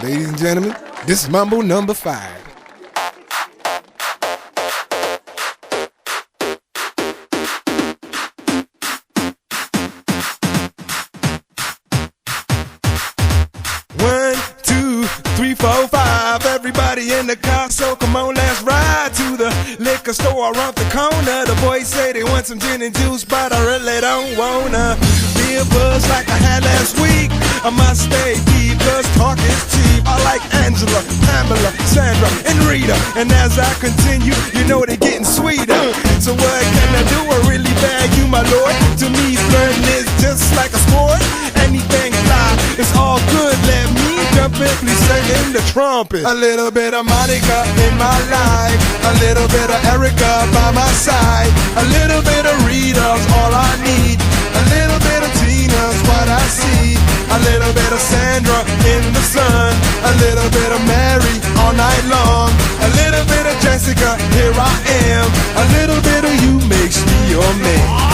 Ladies and gentlemen, this is Mambo number 5. One, two, three, four, five. Everybody in the car, so come on, let's ride to the liquor store around the corner. The boys say they want some gin and juice, but I really don't wanna be a buzz like I had last week. I must stay deep, cause talk is cheap. I like Angela, Pamela, Sandra, and Rita. And as I continue, you know they're getting sweeter. So what can I do? I really bag you, my lord. To me, flirting is just like a sport. Anything fly, it's all good. Let me jump in, please sing in the trumpet. A little bit of Monica in my life, a little bit of Erica by my side, a little bit of Rita's all I need, a little bit of Tina's what I see, a little bit of Sandra in the sun, a little bit of Mary all night long, a little bit of Jessica, here I am, a little bit of you makes me your man.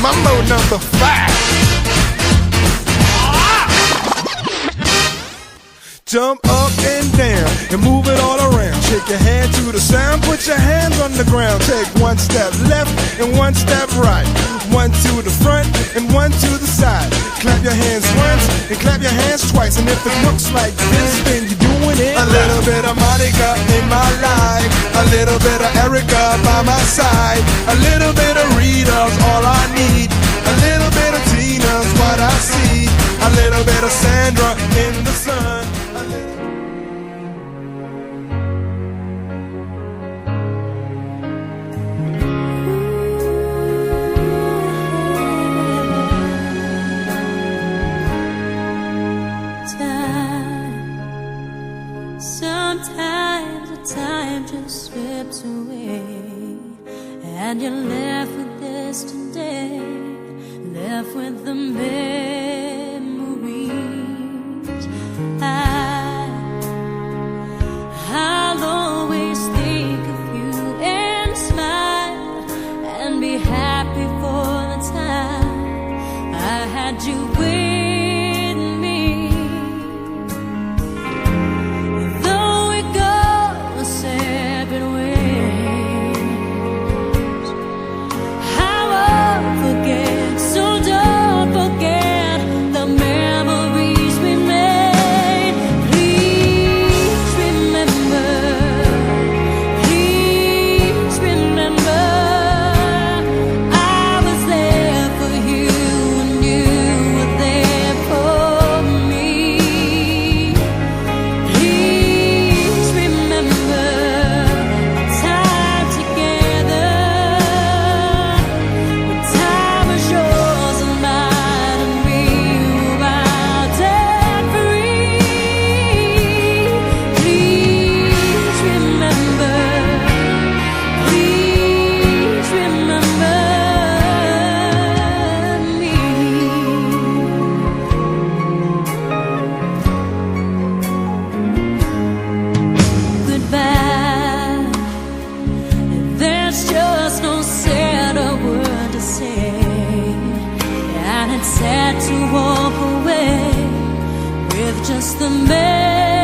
Mambo number 5. Jump up and down and move it all around. Shake your hand to the sound, put your hands on the ground. Take one step left and one step right. One to the front and one to the side. Clap your hands once and clap your hands twice. And if it looks like this, then you're doing it. A little bit of Monica in my life, a little bit of Erica by my side, a little bit of Rita's all I need, a little bit of Tina's what I see, a little bit of Sandra in the sun. Sometimes the time just slips away, and you're left with this today, left with the memories. I'll always think of you and smile and be happy for the time I had you with. Sad to walk away with just the man.